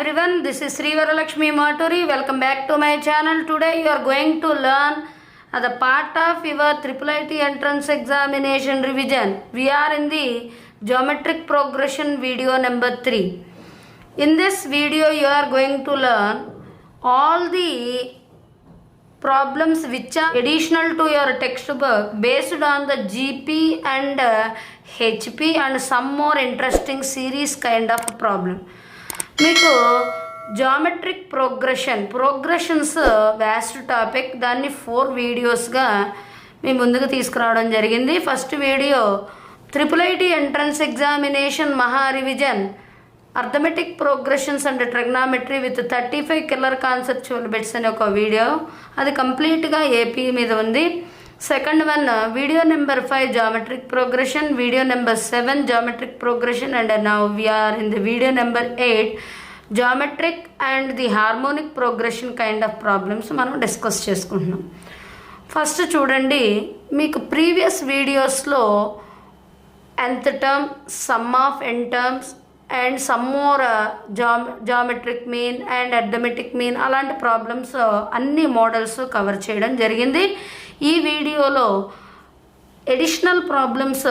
everyone, this is Sri Varalakshmi Maturi. Welcome back to my channel. Today you are going to learn the part of your IIIT entrance examination revision. We are in the geometric progression video number 3. In this video you are going to learn all the problems which are additional to your textbook based on the GP and HP and some more interesting series kind of problem. మీకు geometric progressions vast topic. దాన్ని 4 వీడియోస్గా మీ ముందుకు తీసుకురావడం జరిగింది. First video IIIT entrance examination మహా revision arithmetic progressions and trigonometry with 35 killer conceptual bits అనే ఒక వీడియో, అది కంప్లీట్గా ఏపీ మీద ఉంది. Second one video number 5 geometric progression, video number 7 geometric progression, and now we're in the video number 8 geometric and the harmonic progression kind of problems మనం discuss చేసుకుంటున్నాం. First చూడండి, మీకు ప్రీవియస్ వీడియోస్లో nth term, some of n terms and some more geometric mean and arithmetic mean అలాంటి problems అన్ని models cover చేయడం జరిగింది. ఈ వీడియోలో ఎడిషనల్ ప్రాబ్లమ్స్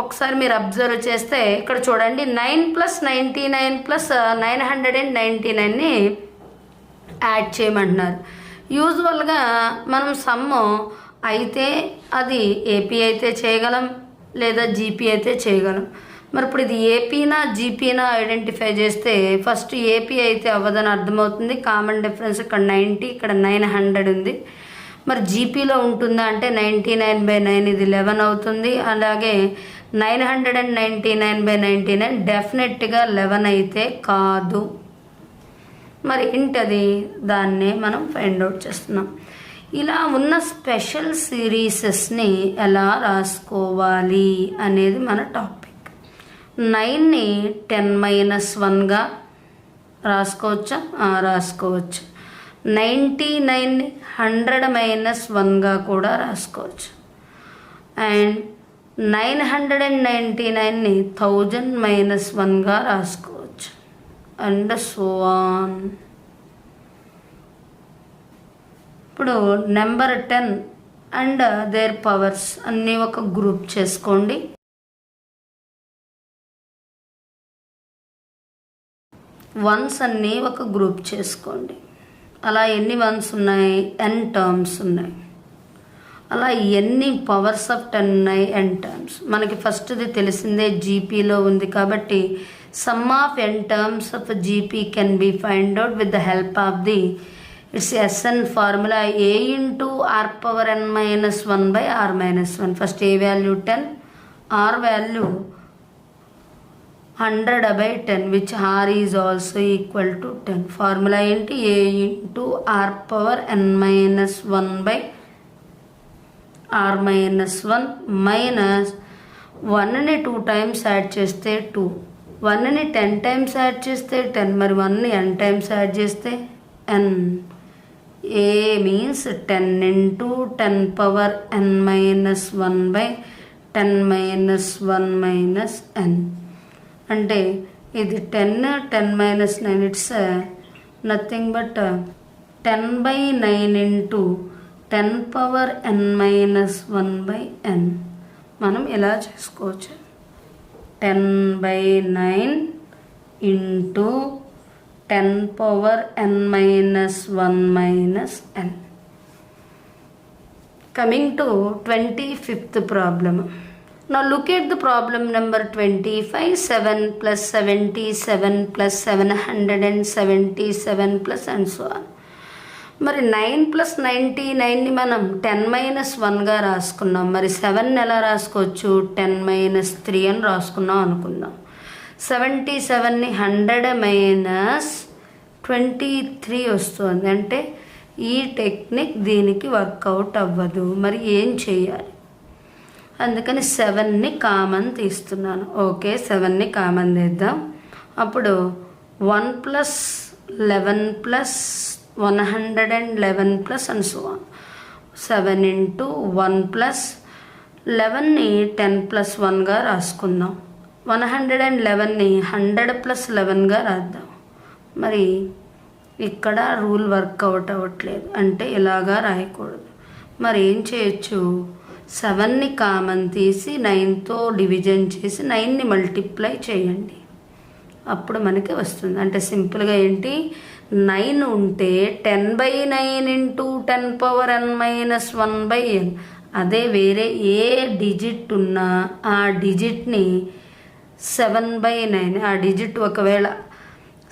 ఒకసారి మీరు అబ్జర్వ్ చేస్తే ఇక్కడ చూడండి, 9 + 99 + 999ని యాడ్ చేయమంటున్నారు. యూజువల్గా మనం సమ్ అయితే అది ఏపీ అయితే చేయగలం, లేదా జీపీ అయితే చేయగలం. మరి ఇప్పుడు ఇది ఏపీనా జీపీనా ఐడెంటిఫై చేస్తే ఫస్ట్ ఏపీ అయితే అవ్వదని అర్థమవుతుంది. కామన్ డిఫరెన్స్ ఇక్కడ 90, ఇక్కడ 900 ఉంది. మరి జీపీలో ఉంటుందా అంటే 99/9 ఇది 11 అవుతుంది. అలాగే 999/99 డెఫినెట్గా 11 అయితే కాదు. మరి ఏంటది, దాన్నే మనం ఫైండ్ అవుట్ చేస్తున్నాం. ఇలా ఉన్న స్పెషల్ సిరీసెస్ని ఎలా రాసుకోవాలి అనేది మన టాపిక్. 9ని 10-1గా రాసుకోవచ్చా? రాసుకోవచ్చు. 99ని 100-1గా కూడా రాసుకోవచ్చు. అండ్ 999ని 1000-1గా రాసుకోవచ్చు. And so on. ఇప్పుడు నెంబర్ 10 అండ్ దేర్ పవర్స్ అన్నీ ఒక గ్రూప్ చేసుకోండి. వన్స్ అన్నీ ఒక గ్రూప్ చేసుకోండి. అలా ఎన్ని వన్స్ ఉన్నాయి? n టర్మ్స్ ఉన్నాయి. అలా ఎన్ని పవర్స్ ఆఫ్ 10 ఉన్నాయి? n terms. మనకి ఫస్ట్ది తెలిసిందే, జీపీలో ఉంది కాబట్టి some of n terms of GP can be find out with the help of the it's SN formula a × r⁻n-1/r-1. First a value 10, r value 100/10 which r is also equal to 10. Formula ఏంటి? a × r⁻n-1/r-1 minus 1ని 2 times add చేస్తే 2, 1ని 10 times add చేస్తే 10, మరి 1ని n times add చేస్తే n. a means 10 × 10⁻n-1/10-1 - n. అంటే ఇది 10-9 ఇట్స్ నథింగ్ బట్ 10/9 × 10⁻n-1/n. మనం ఎలా చేసుకోవచ్చు? 10/9 × 10⁻n-1 - n. Coming to 25th problem. Now look at the problem number 25. 7 + 77 + 777 and so on. మరి 9 + 99ని మనం 10-1గా రాసుకున్నాం. మరి 7ని ఎలా రాసుకోవచ్చు? 10-3 అని రాసుకున్నాం అనుకుందాం. 77ని 100-23 వస్తుంది. అంటే ఈ టెక్నిక్ దీనికి వర్కౌట్ అవ్వదు. మరి ఏం చేయాలి? అందుకని 7ని కామన్ తీస్తున్నాను. ఓకే, 7ని కామన్ తీద్దాం. అప్పుడు 1 + 11 + 111 and so on. 7 × 1 + 11ని 10+1గా రాసుకుందాం. 111ని 100+11గా రాద్దాం. మరి ఇక్కడ రూల్ వర్కౌట్ అవ్వట్లేదు, అంటే ఇలాగా రాయకూడదు. మరి ఏం చేయొచ్చు, 7ని కామన్ తీసి 9తో డివిజన్ చేసి 9ని మల్టిప్లై చేయండి, అప్పుడు మనకి వస్తుంది. అంటే సింపుల్గా ఏంటి, 9 ఉంటే 10/9 ఇంటూ 10^n-1/n. అదే వేరే ఏ డిజిట్ ఉన్నా ఆ డిజిట్ని 7/9, ఆ డిజిట్ ఒకవేళ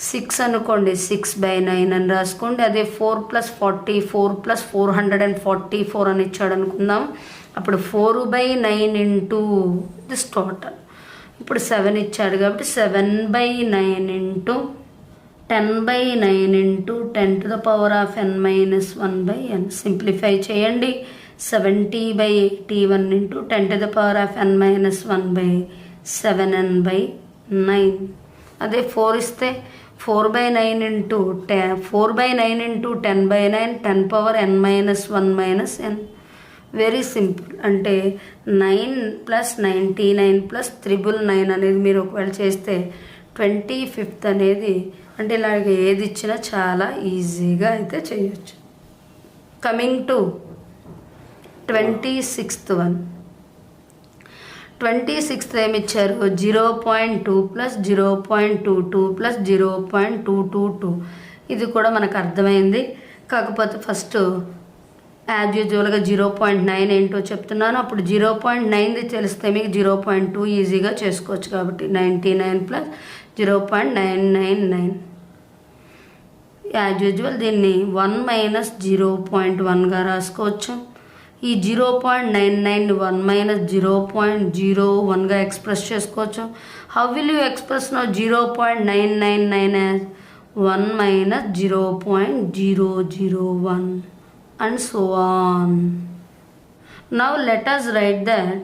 6 అనుకోండి 6/9 అని రాసుకోండి. అదే 4 + 40 4 + 444 అని ఇచ్చాడు అనుకుందాం, అప్పుడు 4/9 ఇంటూ దిస్ టోటల్. ఇప్పుడు 7 ఇచ్చాడు కాబట్టి 7/9 ఇంటూ 10/9 ఇంటూ 10^n-1/n. సింప్లిఫై చేయండి, 70/81 ఇంటూ 10^n-1/7n/9. అదే 4 ఇస్తే 4/9 into 10/9 10^n-1 - n. Very simple. అంటే 9 + 99 + 999 అనేది మీరు ఒకవేళ చేస్తే 25th అనేది, అంటే ఇలాగ ఏది ఇచ్చినా చాలా ఈజీగా అయితే చేయొచ్చు. Coming to 26th one. 26th ఏమి ఇచ్చారు, 0.2 + 0.22 + 0.222. ఇది కూడా మనకు అర్థమైంది. కాకపోతే ఫస్ట్ యాజ్ యూజువల్గా 0.9 ఏంటో చెప్తున్నాను. అప్పుడు 0.9ది తెలిస్తే మీకు 0.2 ఈజీగా చేసుకోవచ్చు. కాబట్టి 99 + 0.999. యాజ్ యూజువల్ దీన్ని 1 - 0.1గా రాసుకోవచ్చు. ఈ 0.99 1 - 0.01గా ఎక్స్ప్రెస్ చేసుకోవచ్చు. How will you express now 0.999 as 1 - 0.001 and so on. Now let us write that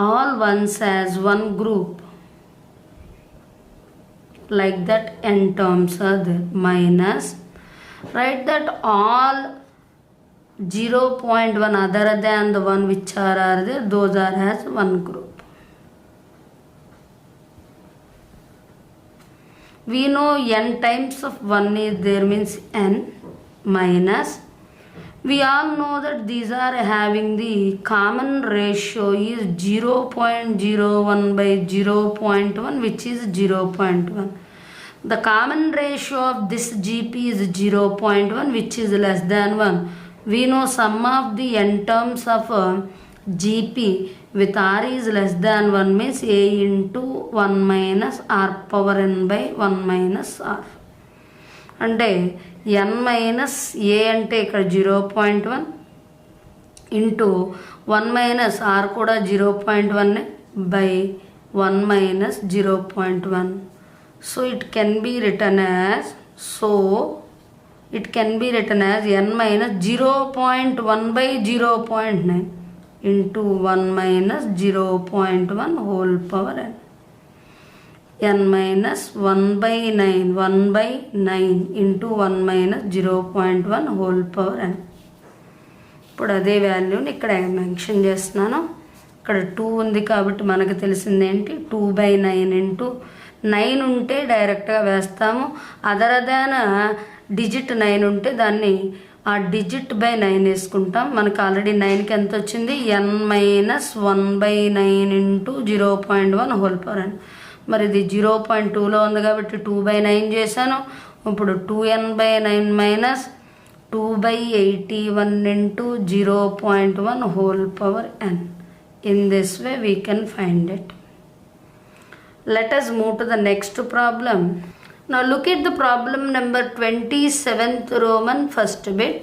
all ones as one group, like that n terms are there, minus write that all 0.1 other than the one which are there, those are as one group. We know n times of 1 is there, means n, minus we all know that these are having the common ratio is 0.01/0.1, which is 0.1. The common ratio of this GP is 0.1, which is less than 1. We know sum of the n terms of GP with R is less than 1, means A into 1 - R⁻n/1 - R. అంటే n minus ఏ అంటే ఇక్కడ 0.1 into 1 - R కూడా 0.1 by 1 - 0.1. So it can be return as n - 0.1/0.9 into 1 - 0.1 whole power n. n minus 1/9 1/9 into 1 - 0.1 whole power n. ఇప్పుడు అదే వాల్యూని ఇక్కడ mention చేస్తున్నాను. ఇక్కడ 2 ఉంది కాబట్టి మనకు తెలిసింది ఏంటి, 2/9 ఇంటూ 9 ఉంటే డైరెక్ట్గా వేస్తాము. అదర్ దాన్ డిజిట్ 9 ఉంటే దాన్ని ఆ డిజిట్ బై 9 వేసుకుంటాం. మనకు ఆల్రెడీ 9కి ఎంత వచ్చింది, n - 1/9 into 0.1 whole power n. మరి ఇది 0.2లో ఉంది కాబట్టి 2/9 చేశాను. ఇప్పుడు 2n/9 minus 2/81 into 0.1 whole power n. In this way we can find it. Let us move to the next problem. Now look at the problem number 27th Roman first bit.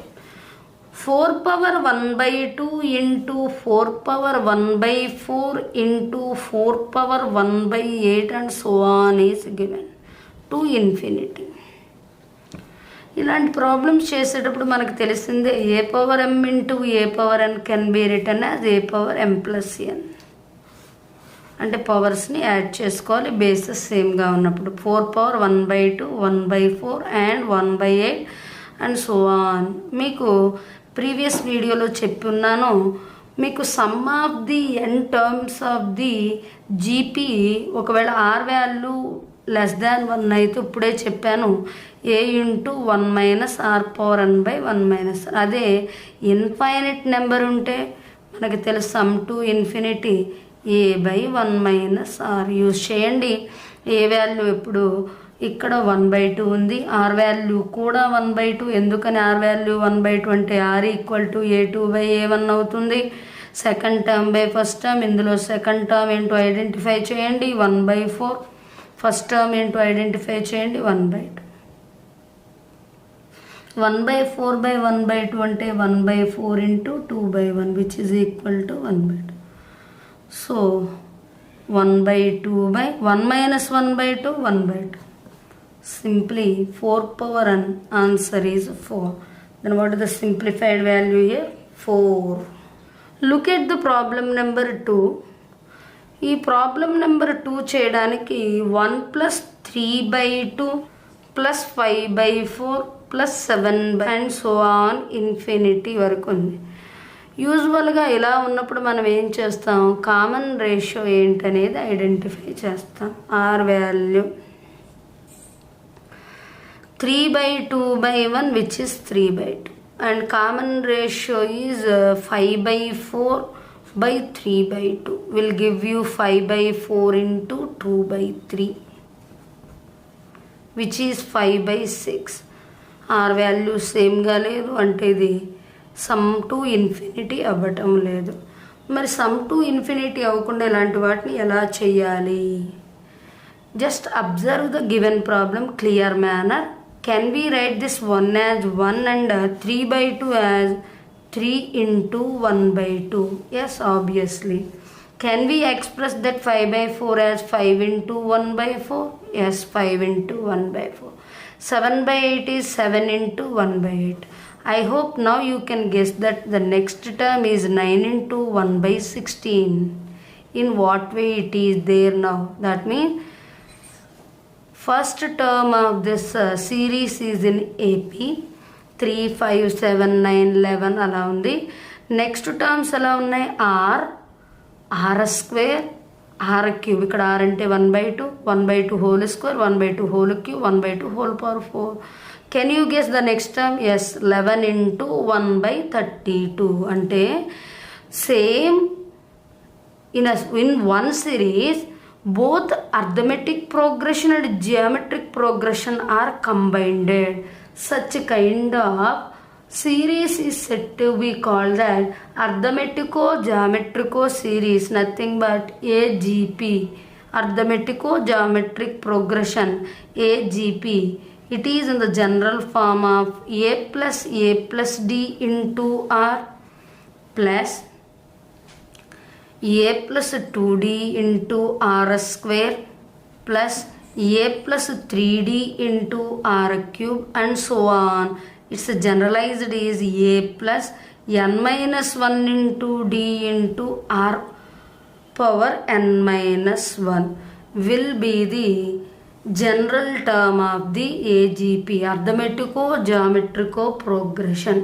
4^1/2 into 4^1/4 into 4^1/8 and so on is given to infinity. ఇలాంటి problems చేసేటప్పుడు మనకు తెలిసిందే a⁻m into a⁻n can be return as a⁻m + n. అంటే పవర్స్ని add చేసుకోవాలి bases సేమ్గా ఉన్నప్పుడు. 4^1/2 1/4 and 1/8 and so on. మీకు previous వీడియోలో చెప్పున్నాను, మీకు sum of the n terms of the GP ఒకవేళ ఆర్ వాల్యూ లెస్ దాన్ 1 అయితే ఇప్పుడే చెప్పాను a into 1 minus r power n by 1 minus. అదే ఇన్ఫైనైట్ నెంబర్ ఉంటే మనకి తెలుసు sum to infinity a by 1 minus r use చేయండి. ఏ వాల్యూ ఎప్పుడు ఇక్కడ 1/2 ఉంది, ఆర్ వాల్యూ కూడా 1/2. ఎందుకని ఆర్ వాల్యూ 1/2 అంటే are equal to a2 by a1 అవుతుంది. Second term by first term, ఇందులో సెకండ్ టర్మ్ ఏంటో ఐడెంటిఫై చేయండి 1/4, ఫస్ట్ టర్మ్ ఏంటో ఐడెంటిఫై చేయండి 1/2. 1/4 బై 1/2 అంటే 1/4 into 2/1 which is equal to 1/2. So 1/2 by 1 minus 1/2 1/2. Simply 4 power n, answer is 4. Then what is the simplified value here? 4. Look at the problem number 2. ఈ problem number 2 చేయడానికి 1 plus 3/2 plus 5/4 plus 7 and so on infinity వరకు ఉంది. యూజువల్గా ఇలా ఉన్నప్పుడు మనం ఏం చేస్తాం, కామన్ రేషియో ఏంటనేది ఐడెంటిఫై చేస్తాం. R value 3/2/1 which is 3/2 and common ratio is 5/4 by 3/2 will give you 5/4 into 2/3 which is 5/6. Are value సేమ్గా లేదు అంటే ఇది సమ్ టు ఇన్ఫినిటీ అవ్వటం లేదు. మరి సమ్ టు ఇన్ఫినిటీ అవ్వకుండా ఇలాంటి వాటిని ఎలా చేయాలి? Just observe the given problem clear manner. Can we write this 1 as 1 and 3/2 as 3 into 1/2? Yes, obviously. Can we express that 5/4 as 5 into 1/4? Yes, 5 into 1/4. 7/8 is 7 into 1/8. I hope now you can guess that the next term is 9 into 1/16. In what way it is there now? That means first term of this series is in AP 3, 5, 7, 9, 11 అలా ఉంది. Next terms ఎలా ఉన్నాయి? R square r cube. ఇక్కడ r అంటే 1/2, 1/2 whole square, 1/2 whole cube, 1/2 whole power 4. Can you guess the next term? Yes, 11 into 1/32 అంటే same in one series both arithmetic progression and geometric progression are combined. Such kind of series is said to be called that arithmetico-geometrico series, nothing but AGP, arithmetico-geometric progression, AGP. It is in the general form of a plus d into r plus a plus 2d into r square plus a plus 3d into r cube and so on. It's generalized is a plus n minus 1 into d into r power n minus 1 will be the general term of the AGP, arithmetico-geometrico progression.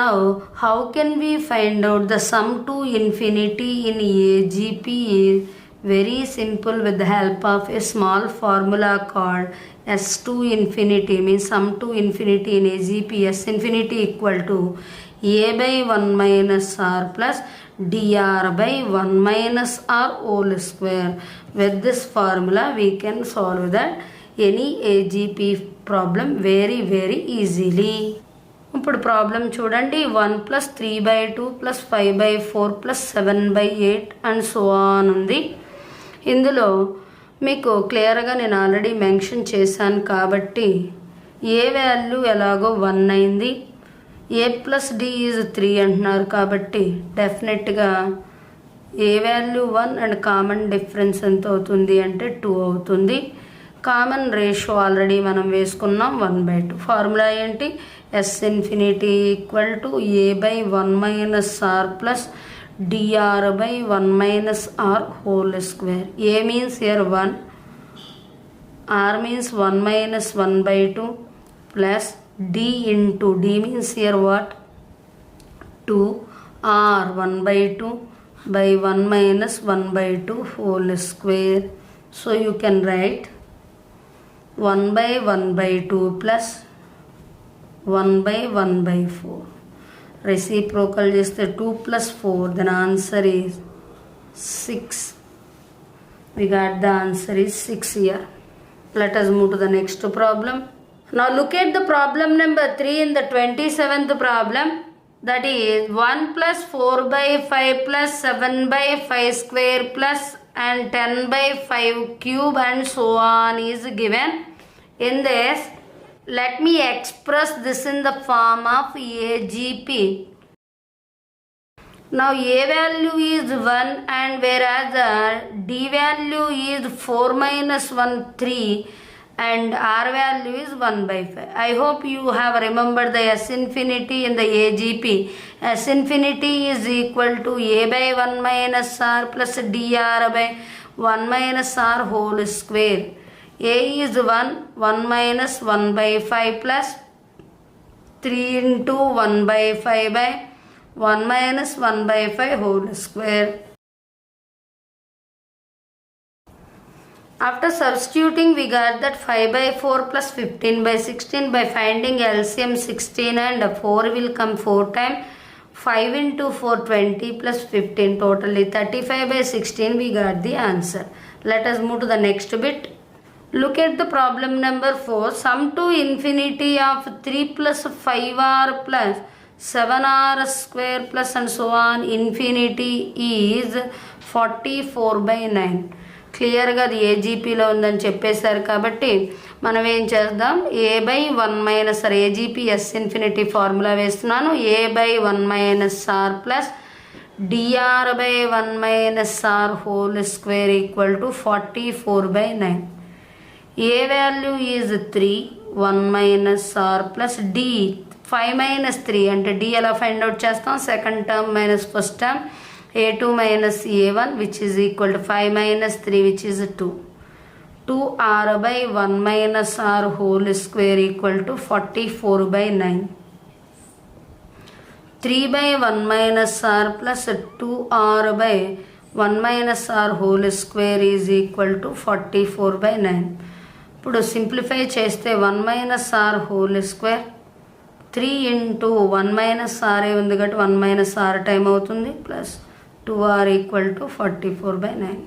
Now, how can we find out the sum to infinity in AGP? Is very simple with the help of a small formula called S to infinity, means sum to infinity in AGP. S infinity equal to a by 1 minus r plus dr by 1 minus r whole square. With this formula, we can solve that any AGP problem very easily. ఇప్పుడు problem చూడండి. 1 plus 3/2 plus 5/4 plus 7/8 and so on ఉంది. ఇందులో మీకు క్లియర్గా నేను already mention చేశాను కాబట్టి ఏ value ఎలాగో 1 అయింది. ఏ ప్లస్ డి ఈజ్ 3 అంటున్నారు కాబట్టి డెఫినెట్గా ఏ వాల్యూ 1 అండ్ కామన్ డిఫరెన్స్ ఎంత అవుతుంది అంటే 2 అవుతుంది. కామన్ రేషియో ఆల్రెడీ మనం వేసుకున్నాం 1/2. ఫార్ములా ఏంటి? S infinity equal to a by 1 minus r plus dr by 1 minus r whole square. A means here 1, r means 1 minus 1/2 plus d into d means here what? 2, r 1/2 by 1 minus 1/2 whole square. So you can write 1 by 1 by 2 plus 1 by 1 by 4. Reciprocal cheste 2 plus 4, then answer is 6. We got the answer is 6 here. Let us move to the next problem. Now look at the problem number 3 in the 27th problem. That is 1 plus 4 by 5 plus 7 by 5 square plus and 10 by 5 cube and so on is given. In this, let me express this in the form of AGP. Now A value is 1 and whereas the D value is 4 minus 1, 3 and R value is 1 by 5. I hope you have remembered the S infinity in the AGP. S infinity is equal to A by 1 minus R plus dr by 1 minus R whole square. A is 1 minus 1 by 5 plus 3 into 1 by 5 by 1 minus 1 by 5 whole square. After substituting, we got that 5 by 4 plus 15 by 16. By finding LCM 16 and 4 will come 4 times. 5 into 4 20 plus 15, totally 35 by 16 we got the answer. Let us move to the next bit. Look at the problem number 4. Sum to infinity of 3 plus 5r plus 7r square plus and so on infinity is 44 by 9. క్లియర్గా అది ఏజీపీలో ఉందని చెప్పేశారు కాబట్టి మనం ఏం చేద్దాం, a by 1 minus r AGP S infinity formula వేస్తున్నాను. A by 1 minus r plus d r by 1 minus r whole square equal to 44 by 9. A value is 3, 1 minus r plus d 5 minus 3 అంటే డి ఎలా find out చేస్తాం, second term minus first term a2 minus a1 which is equal to 5 minus 3 which is 2. 2r by 1 minus r whole square equal to 44 by 9. 3 by 1 minus r plus 2r by 1 minus r whole square is equal to 44 by 9. ఇప్పుడు simplify చేస్తే 1 minus r whole square 3 into 1 minus r ఉంది కాబట్టి 1 minus r time అవుతుంది plus 2r equal to 44 by 9.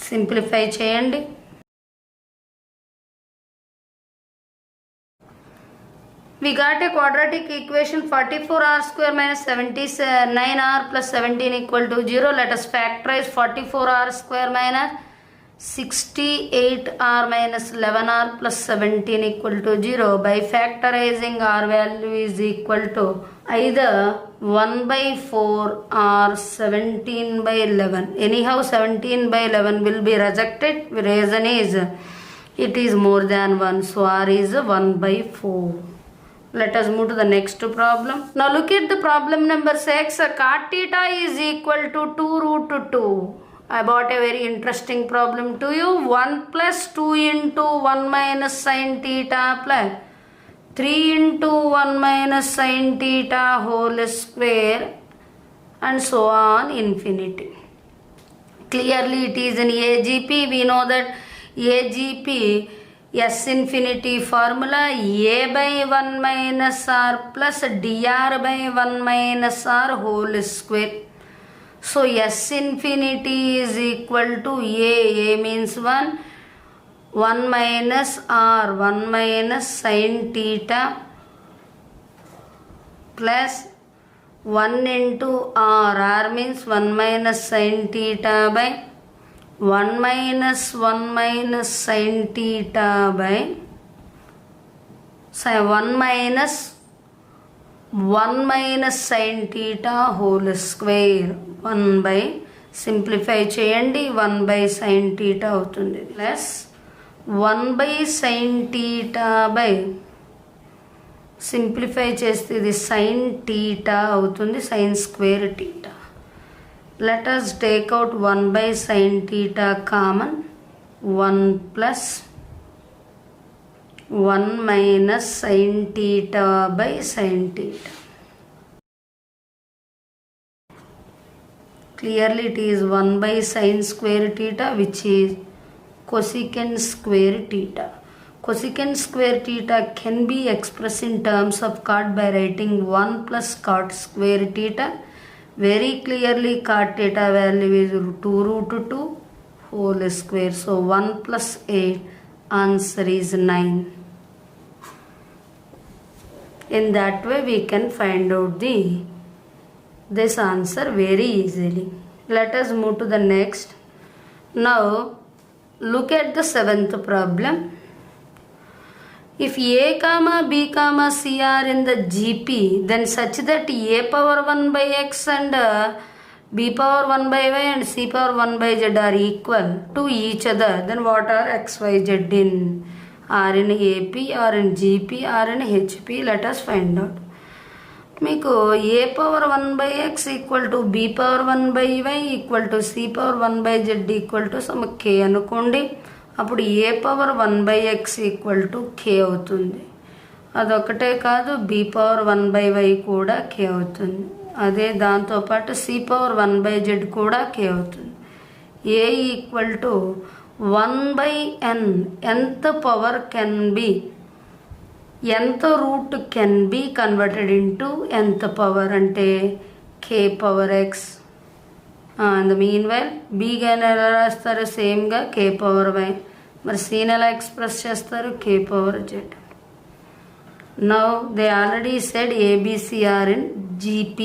Simplify చేయండి. We got a quadratic equation 44r square minus 79r plus 17 equal to 0. Let us factorize 44r square minus 68r minus 11r plus 17 equal to 0. By factorizing r value is equal to either 1 by 4 or 17 by 11. Anyhow 17 by 11 will be rejected. Reason is it is more than 1. So r is 1 by 4. Let us move to the next problem. Now look at the problem number 6. Cot theta is equal to 2 root 2. I brought a very interesting problem to you. 1 plus 2 into 1 minus sin theta plus 3 into 1 minus sin theta whole square and so on infinity. Clearly it is in AGP. We know that AGP S infinity formula A by 1 minus R plus dr by 1 minus R whole square. So S infinity is equal to A means 1 minus R 1 minus sin theta plus 1 into R means 1 minus sin theta by 1 minus 1 minus sin theta by 1 minus 1 minus sin theta whole square 1 by simplify చేయండి 1 by sin theta అవుతుంది plus 1 by sin theta by simplify చేస్తే ఇది sin theta అవుతుంది sin square theta. Let us take out 1 by sin theta common 1 plus 1 minus sin theta by sin theta. Clearly it is 1 by sine square theta, which is cosecant square theta. Cosecant square theta can be expressed in terms of cot by writing 1 plus cot square theta. Very clearly cot theta value is 2 root 2 whole square. So 1 plus 8, answer is 9. In that way we can find out this answer very easily. Let us move to the next. Now look at the 7th problem. If A comma B comma C are in the GP, then such that A power 1 by x and B power 1 by y and C power 1 by z are equal to each other, then what are x, y, z in? Are in AP, or in GP, or in HP? Let us find out. మీకు A power 1 by x equal to B power 1 by y equal to C power 1 by z equal to some k అనుకోండి. అప్పుడు A power 1 by x equal to k అవుతుంది. అదొకటే కాదు, B power 1 by y కూడా k అవుతుంది. అదే దాంతోపాటు C power 1 by z కూడా k అవుతుంది. A equal to 1 by n, nth power can be, nth root can be converted into nth power అంటే k power x. In the meanwhile b గాని ఎలా రాస్తారు, సేమ్గా k power y. మరి cని ఎలా express చేస్తారు, k power z. Now they already said ABC are in GP.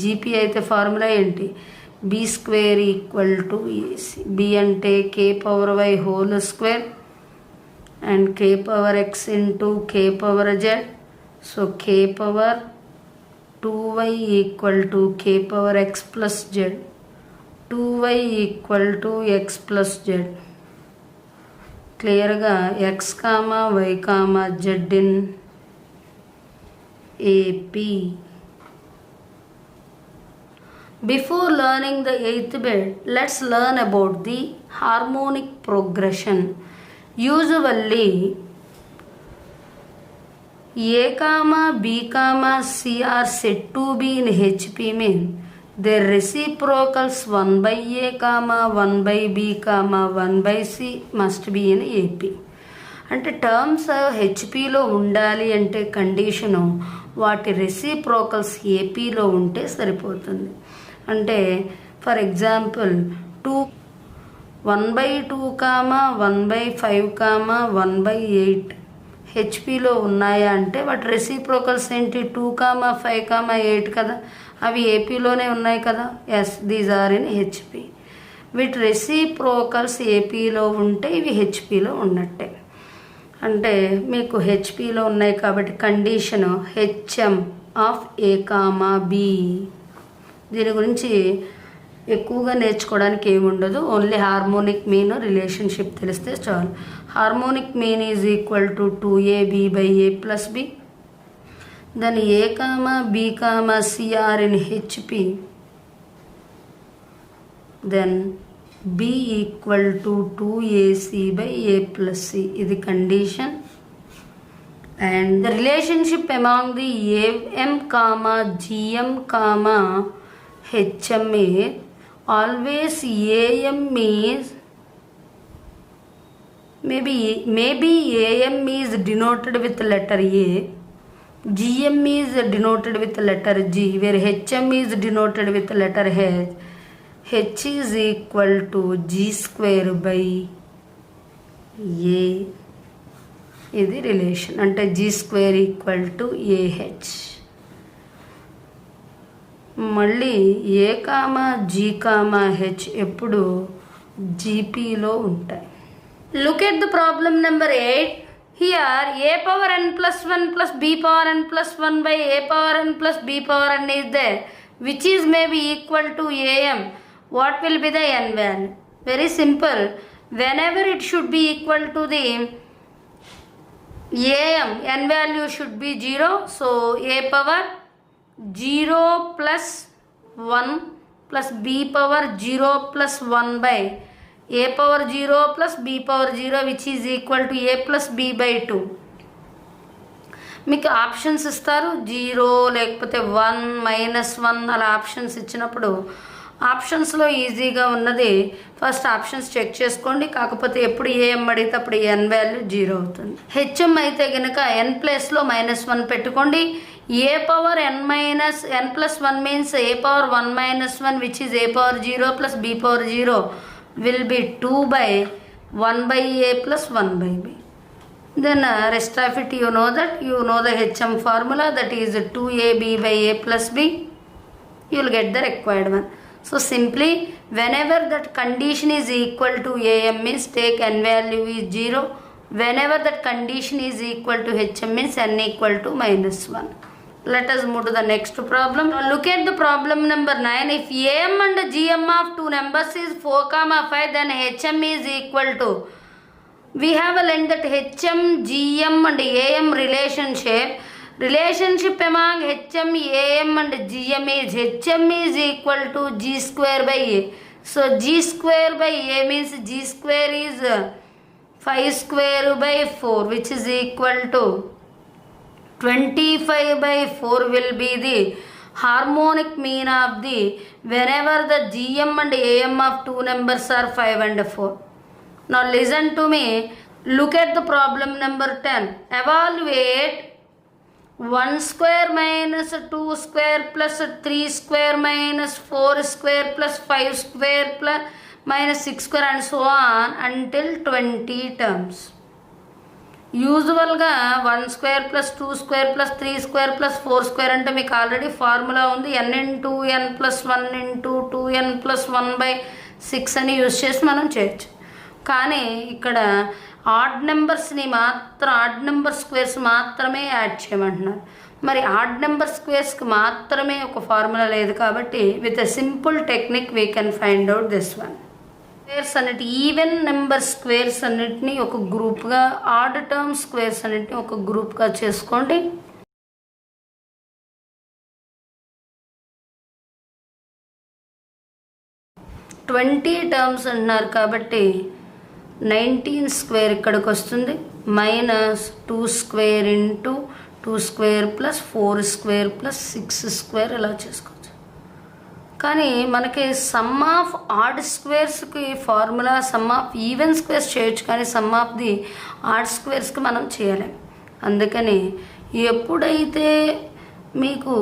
GP అయితే formula ఏంటి, b square equal to AC. b అంటే k power y whole square and k power x into k power z. So k power 2y equal to k power x plus z. 2y equal to x plus z. క్లియర్గా x comma y comma z in AP. Before learning the 8th bit, let's learn about the harmonic progression. Usually A comma B comma C are said to be in HP mean their reciprocals 1 by A comma 1 by B comma 1 by C must be in AP. అంటే terms హెచ్పిలో ఉండాలి అంటే condition వాటి reciprocals ఏపీలో ఉంటే సరిపోతుంది. అంటే for example 1 by 2 comma 1 by 5 comma 1 by 8 హెచ్పిలో ఉన్నాయా అంటే వాటి రెసిప్రోకల్స్ ఏంటి, 2 కామా 5 కామా 8 కదా, అవి ఏపీలోనే ఉన్నాయి కదా. Yes, these are in HP. వీటి రెసిప్రోకల్స్ ఏపీలో ఉంటే ఇవి హెచ్పిలో ఉన్నట్టే. అంటే మీకు హెచ్పిలో ఉన్నాయి కాబట్టి condition HM of a comma b. దీని గురించి ఎక్కువగా నేర్చుకోవడానికి ఏముండదు, ఓన్లీ హార్మోనిక్ మీన్ రిలేషన్షిప్ తెలిస్తే చాలు. Harmonic mean is equal to 2ab by a plus b. Then a comma b comma c are in HP, then b equal to 2ac by a plus c. ఇది condition. And the relationship amongst the am comma gm comma hm is always am is maybe am is denoted with letter a, gm is denoted with letter g, where hm is denoted with letter h. h is equal to g square by a. ఇది relation. అంటే g square equal to ah. మళ్ళీ ఏ comma G comma H ఎప్పుడు జీపీలో ఉంటాయి. Look at the problem number 8. Here A power n plus 1 plus b power n plus 1 by a power n plus b power n is there, which is maybe equal to am. What will be the n value? Very simple. Whenever it should be equal to the am, n value should be 0. So a power 0 plus 1 plus b power 0 plus 1 by a power 0 plus b power 0, which is equal to a plus b by 2. మీకు options ఇస్తారు, 0 లేకపోతే 1 -1 అలా options ఇచ్చినప్పుడు ఆప్షన్స్లో ఈజీగా ఉన్నది first options check చేసుకోండి. కాకపోతే ఎప్పుడు ఏఎం అడిగితే అప్పుడు ఎన్ వాల్యూ 0 అవుతుంది. హెచ్ఎం అయితే కనుక ఎన్ ప్లేస్లో -1 పెట్టుకోండి. A power n+1 means a power 1 - 1 which is a power 0 plus b power 0 will be 2/1/a plus 1/b. Then rest of it you know the HM formula, that is 2ab/a plus b. You will get the required one. So simply whenever that condition is equal to am means take n value is 0. Whenever that condition is equal to hm means n equal to -1. Let us move to the next problem. Now look at the problem number 9. If am and gm of two numbers is 4,5, then hm is equal to, we have a learned that hm, gm and am relationship among hm, am and gm is hm is equal to g square by a. So g square by a means g square is 5 square by 4 which is equal to 25/4 will be the harmonic mean of the whenever the gm and am of two numbers are 5 and 4. Now listen to me. Look at the problem number 10. Evaluate 1 square minus 2 square plus 3 square minus 4 square plus 5 square plus minus 6 square and so on until 20 terms. యూజువల్గా 1 square plus 2 square plus 3 square plus 4 square అంటే మీకు already formula ఉంది, n×n+1×2n+1/6 అని use చేసి మనం చేయొచ్చు. కానీ ఇక్కడ ఆడ్ నెంబర్ స్క్వేర్స్ మాత్రమే యాడ్ చేయమంటున్నారు. మరి ఆడ్ నెంబర్ స్క్వేర్స్కి మాత్రమే ఒక ఫార్ములా లేదు కాబట్టి with a simple technique we can find out this one. Squares అన్నిటి ఈవెన్ నెంబర్ స్క్వేర్స్ అన్నిటిని ఒక గ్రూప్గా, ఆడ్ టర్మ్ స్క్వేర్స్ అన్నిటిని ఒక గ్రూప్గా చేసుకోండి. ట్వంటీ టర్మ్స్ అంటున్నారు కాబట్టి 19 స్క్వేర్ ఇక్కడికి వస్తుంది, -2 square into 2 square plus 4 square plus 6 square ఇలా చేసుకోవచ్చు. కానీ మనకి సమ్ ఆఫ్ ఆడ్ స్క్వేర్స్కి formula sum of even squares చేయొచ్చు, కానీ సమ్ ఆఫ్ ది ఆడ్ స్క్వేర్స్కి మనం చేయలేం. అందుకని ఎప్పుడైతే మీకు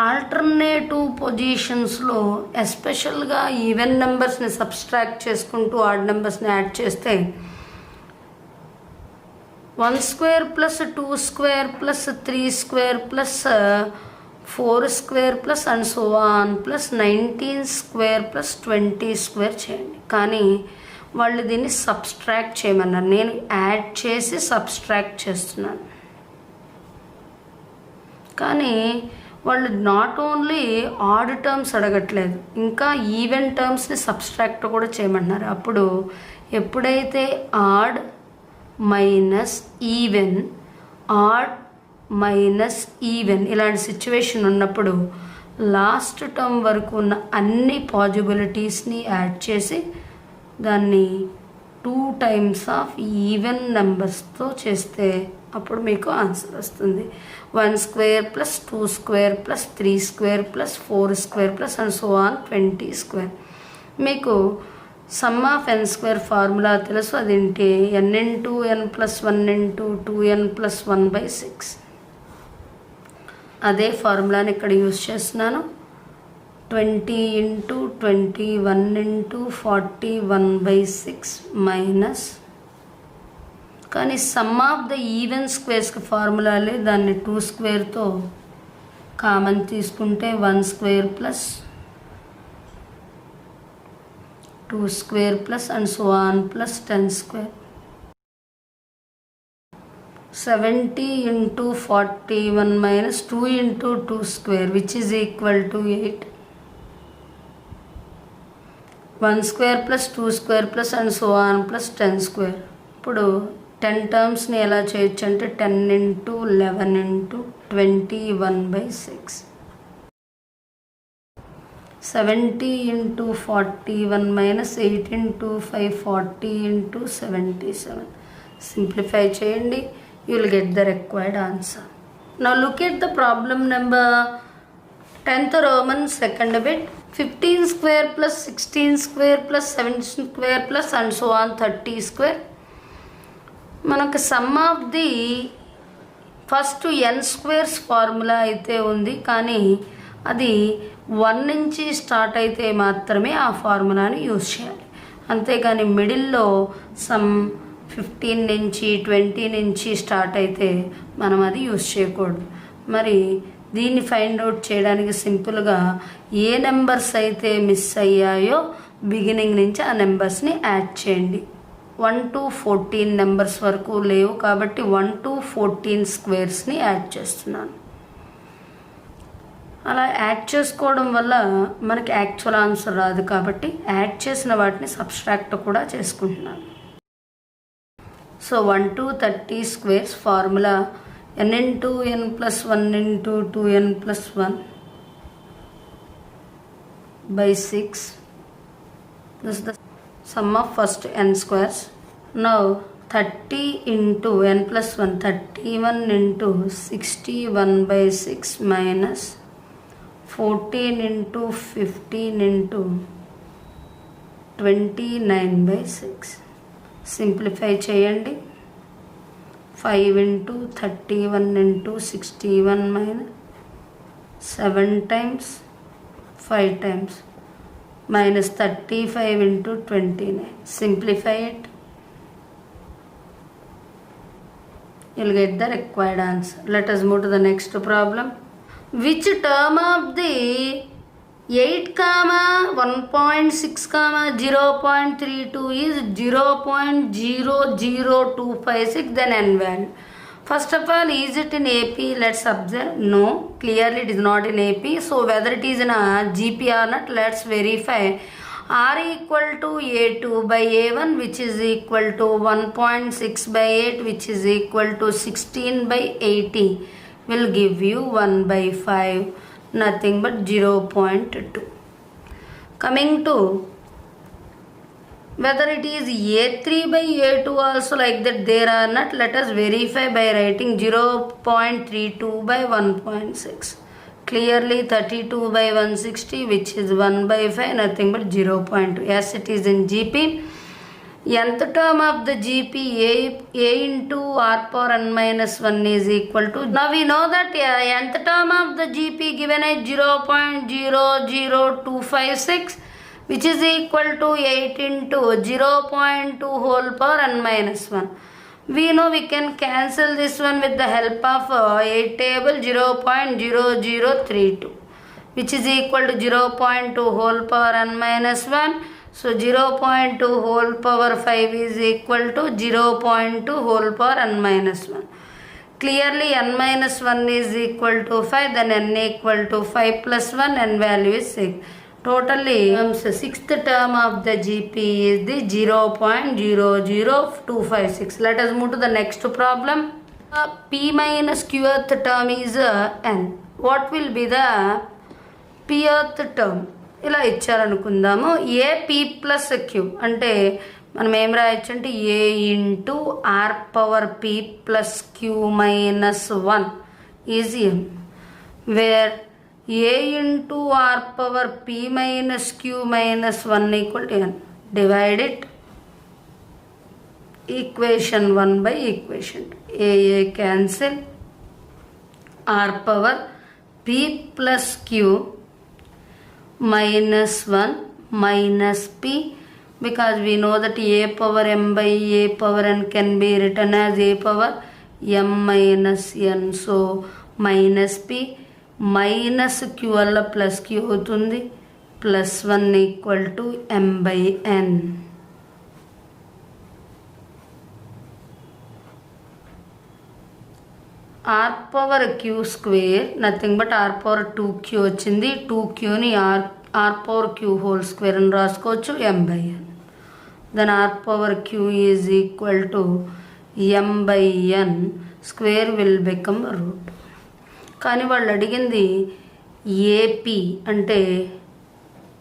ఆల్టర్నేటివ్ పొజిషన్స్లో ఎస్పెషల్గా ఈవెన్ నెంబర్స్ని సబ్స్ట్రాక్ట్ చేసుకుంటూ ఆడ్ నెంబర్స్ని యాడ్ చేస్తే 1 square plus 2 square plus 3 square plus 4 square plus and so on plus 19 square plus 20 square చేయండి. కానీ వాళ్ళు దీన్ని సబ్స్ట్రాక్ట్ చేయమన్నారు, నేను యాడ్ చేసి సబ్స్ట్రాక్ట్ చేస్తున్నాను. కానీ వాళ్ళు నాట్ ఓన్లీ ఆడ్ టర్మ్స్ అడగట్లేదు, ఇంకా ఈవెన్ టర్మ్స్ని సబ్స్ట్రాక్ట్ కూడా చేయమంటున్నారు. అప్పుడు ఎప్పుడైతే odd minus even, odd minus even ఇలాంటి సిచ్యువేషన్ ఉన్నప్పుడు లాస్ట్ టర్మ్ వరకు ఉన్న అన్ని పాజిబిలిటీస్ని యాడ్ చేసి దాన్ని 2 టైమ్స్ ఆఫ్ ఈవెన్ నెంబర్స్తో చేస్తే అప్పుడు మీకు ఆన్సర్ వస్తుంది. 1 square plus 2 square plus 3 square plus 4 square plus and so on 20 square. మీకు sum of n square formula తెలుసు, అదేంటి n×n+1×2n+1/6. అదే ఫార్ములాని ఇక్కడ యూజ్ చేస్తున్నాను. 20 × 21 × 41/6 మైనస్, కానీ సమ్ ఆఫ్ ద ఈవెన్ స్క్వేర్స్కి ఫార్ములాలే, దాన్ని 2 స్క్వేర్తో కామన్ తీసుకుంటే 1 square plus 2 square plus and so on plus 10 square. 70 × 41 minus 2 × 2 square which is equal to 8. 1 square plus 2 square plus and so on plus 10 square. ఇప్పుడు 10 టర్మ్స్ని ఎలా చేయొచ్చు అంటే 10 × 11 × 21/6. 70 × 41 minus 8 × 5 40 × 77. Simplify చేయండి, you will get the required answer. Now look at the problem number 10th Roman second bit 15 square plus 16 square plus 17 square plus and so on 30 square. మనకు sum of the first n squares formula అయితే ఉంది, కానీ అది 1 నుంచి start అయితే మాత్రమే ఆ ఫార్ములాని use చేయాలి. అంతేగాని మిడిల్లో సమ్ 15 నుంచి 20 నుంచి స్టార్ట్ అయితే మనం అది యూజ్ చేయకూడదు. మరి దీన్ని ఫైండ్ అవుట్ చేయడానికి సింపుల్గా ఏ నెంబర్స్ అయితే మిస్ అయ్యాయో బిగినింగ్ నుంచి ఆ నెంబర్స్ని యాడ్ చేయండి. 1 to 14 నెంబర్స్ వరకు లేవు కాబట్టి 1 to 14 స్క్వేర్స్ని యాడ్ చేస్తున్నాను. అలా యాడ్ చేసుకోవడం వల్ల మనకి యాక్చువల్ ఆన్సర్ రాదు కాబట్టి యాడ్ చేసిన వాటిని సబ్స్ట్రాక్ట్ కూడా చేసుకుంటున్నాను. So 1 to 30 squares formula n into n plus 1 into 2n plus 1 by 6. This is the sum of first n squares. Now 30 into n plus 1, 31 into 61 by 6 minus 14 into 15 into 29 by 6. Simplify చేయండి. 5 into 31 into 61 minus 7 times 5 times minus 35 into 29. Simplify it. You'll get the required answer. Let us move to the next problem. Which term of the 8, 1.6, 0.32 is 0.00256, then n value. First of all, is it in AP? Let's observe. No, clearly it is not in AP. So whether it is in a GP or not, let's verify. R equal to A2 by A1, which is equal to 1.6 by 8, which is equal to 16 by 80, will give you 1 by 5. Nothing but 0.2. Coming to whether it is A3 by A2 also like that there are not, let us verify by writing 0.32 by 1.6. Clearly 32 by 160, which is 1 by 5, nothing but 0.2. Yes, it is in GP. Nth term of the GP a into r power n minus 1 is equal to, now we know that nth term of the GP given as 0.00256, which is equal to 8 into 0.2 whole power n minus 1. We know we can cancel this one with the help of 8 table 0.0032, which is equal to 0.2 whole power n minus 1. So 0.2 whole power 5 is equal to 0.2 whole power n minus 1. Clearly n minus 1 is equal to 5, then n equal to 5 plus 1, n value is 6. Totally, the sixth term of the GP is the 0.00256. Let us move to the next problem. P minus qth term is n. What will be the pth term? ఇలా ఇచ్చారనుకుందాము. A p plus q అంటే మనం ఏం రాయొచ్చు అంటే a into r power p plus q minus 1 is n, where a into r power p minus q minus 1 equal to n. Divide it, equation 1 by equation 2. A cancel, r power p plus q minus 1 minus p, because we know that a power m by a power n can be written as a power m minus n. So minus p minus q alla plus q avutundi, plus 1 equal to m by n. r power q square nothing but r power 2q వచ్చింది. 2q ని r power q whole square అని రాసుకోవచ్చు, m by n. then r power q is equal to m by n, square will become root. కానీ వాళ్ళు అడిగింది AP అంటే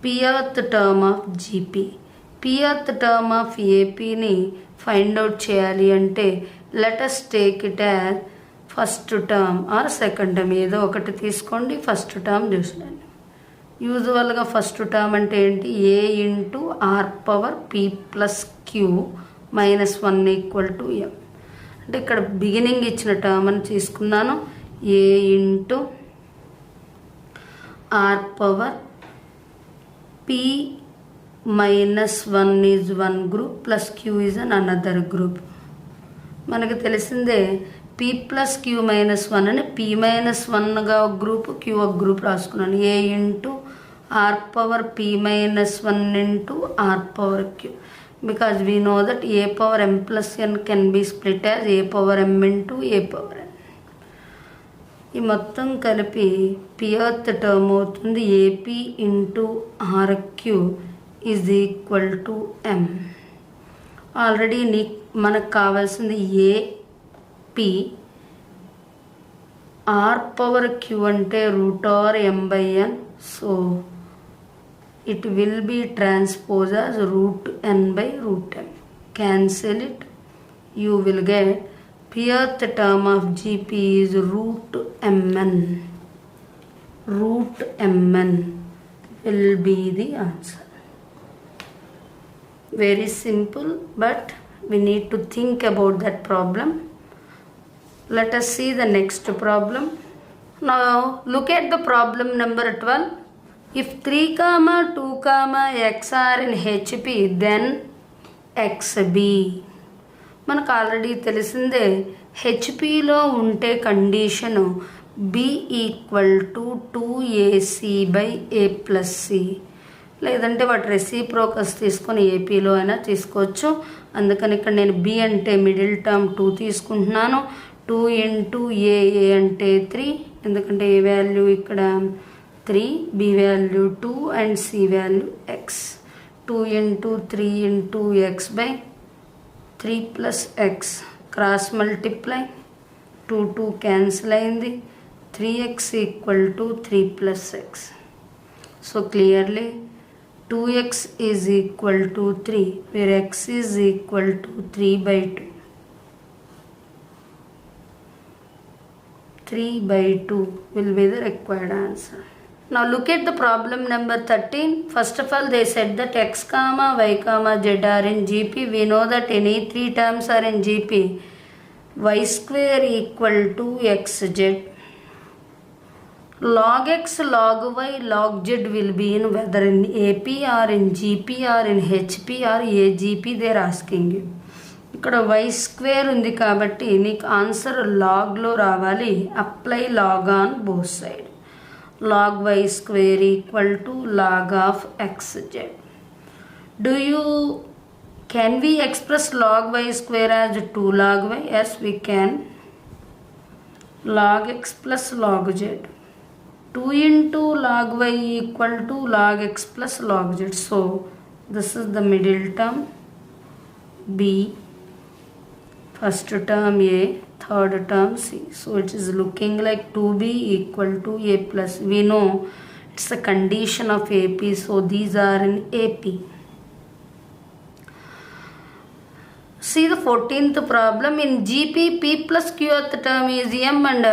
pth term of GP. pth term of ఏపీని find out చేయాలి అంటే let us take it as first term or second term ఏదో ఒకటి తీసుకోండి, ఫస్ట్ టర్మ్ చూసుకోండి. యూజువల్గా ఫస్ట్ టర్మ్ అంటే ఏంటి? A into r power p plus q minus 1 equal to m. అంటే ఇక్కడ బిగినింగ్ ఇచ్చిన టర్మ్ అని తీసుకున్నాను. A into r power p minus 1 is one group plus q is an another group. మనకు తెలిసిందే పీ ప్లస్ క్యూ మైనస్ 1 అని P minus 1గా ఒక గ్రూప్, క్యూ ఒక గ్రూప్ రాసుకున్నాను. A into r power p minus 1 into r power q, because we know that a power m plus n can be split as a power m into a power n. ఈ మొత్తం కలిపి పియర్త్ term అవుతుంది. AP into RQ is equal to M. Already మనకు కావాల్సింది AP, R power Q అంటే root R M by N. So it will be transposed as root n by root m. Cancel it. You will get pth term of GP is root mn. Root mn will be the answer. Very simple, but we need to think about that problem. Let us see the next problem. Now look at the problem number 12. If 3, 2, x are in HP, then xb. మనకు already తెలిసిందే హెచ్పిలో ఉంటే condition B equal to 2ac by A plus C, లేదంటే వాటి reciprocals తీసుకొని ఏపీలో అయినా తీసుకోవచ్చు. అందుకని ఇక్కడ నేను బి అంటే మిడిల్ టర్మ్ 2 తీసుకుంటున్నాను. 2 ఇంటూ ఏ అంటే 3, ఎందుకంటే ఏ వాల్యూ ఇక్కడ 3, b value 2 and c value x. 2 into 3 into x by 3 plus x. Cross multiply. 2 cancel అయింది. 3x equal to 3 plus x. So clearly 2x is equal to 3, where x is equal to 3 by 2. 3 by 2 will be the required answer. Now look at the problem number 13. First of all, they said that x, y, z are in GP. We know that any 3 terms are in GP. Y square equal to xz. Log x, log y, log z will be in whether in AP or in GP or in HP or AGP they are asking you. ఇక్కడ y square ఉంది కాబట్టి నీకు answer లాగ్లో రావాలి. Apply log on both side. Log y square equal to log of xz. Can we express log y square as 2 log y? Yes, we can. Log x plus log z. 2 into log y equal to log x plus log z. So this is the middle term b, first term a, third term c. So it is looking like 2b equal to a plus. We know it's a condition of AP, so these are in AP. See the 14th problem. In GP, p plus qth term is m and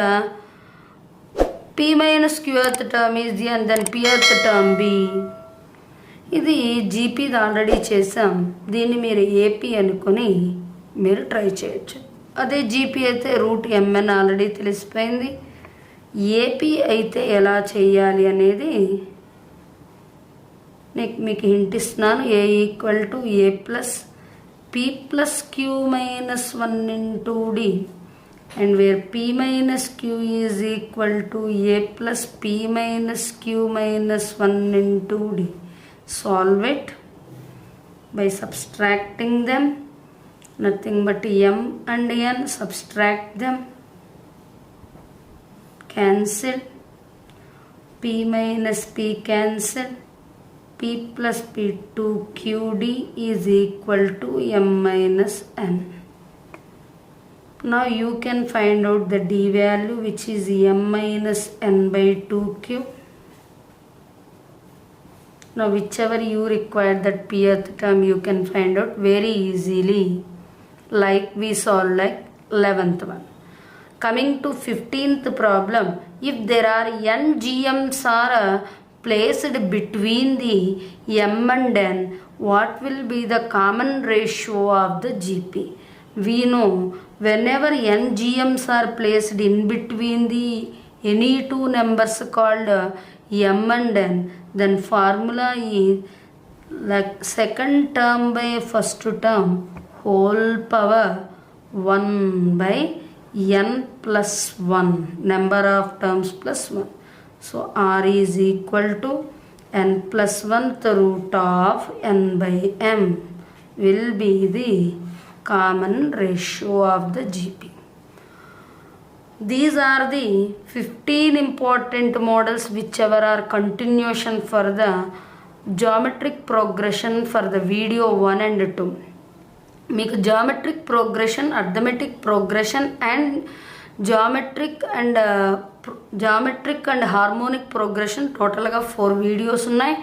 p minus qth term is n, then pth term b. ఇది జీపీది already చేసాం. దీన్ని మీరు AP అనుకొని మీరు try చేయొచ్చు. అదే GP అయితే root MN already తెలిసిపోయింది. ఏపీ అయితే ఎలా చేయాలి అనేది మీకు హింట్ ఇస్తున్నాను. A equal to a plus p plus q minus 1 into d, and where p minus q is equal to a plus p minus q minus 1 into d. Solve it by subtracting them. Nothing but m and n, subtract them, cancel, p minus p cancel, p plus p 2qd is equal to m minus n. Now you can find out the d value, which is m minus n by 2q. Now whichever you require that pth term you can find out very easily, like we solved like 11th one. Coming to 15th problem, if there are n GMs are placed between the M and N, what will be the common ratio of the GP? We know whenever n GMs are placed in between the any two numbers called M and N, then formula is like second term by first term whole power 1 by n plus 1, number of terms plus 1. So R is equal to n plus 1th root of n by m will be the common ratio of the GP. These are the 15 important models whichever are continuation for the geometric progression for the video 1 and 2. మీకు geometric progression, arithmetic progression and geometric and harmonic progression టోటల్గా 4 videos ఉన్నాయి.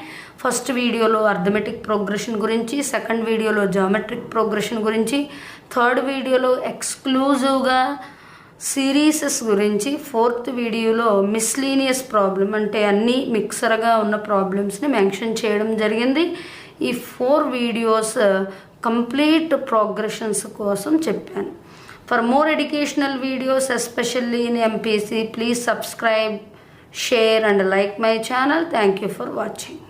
First వీడియోలో arithmetic progression గురించి, second వీడియోలో geometric progression గురించి, third వీడియోలో ఎక్స్క్లూజివ్గా serieses గురించి, ఫోర్త్ వీడియోలో మిస్లీనియస్ ప్రాబ్లం అంటే అన్నీ మిక్సర్గా ఉన్న ప్రాబ్లమ్స్ని మెన్షన్ చేయడం జరిగింది. ఈ 4 వీడియోస్ కంప్లీట్ ప్రోగ్రెషన్స్ కోసం చెప్పాను. For more educational videos especially in MPC, please subscribe, share and like my channel. Thank you for watching.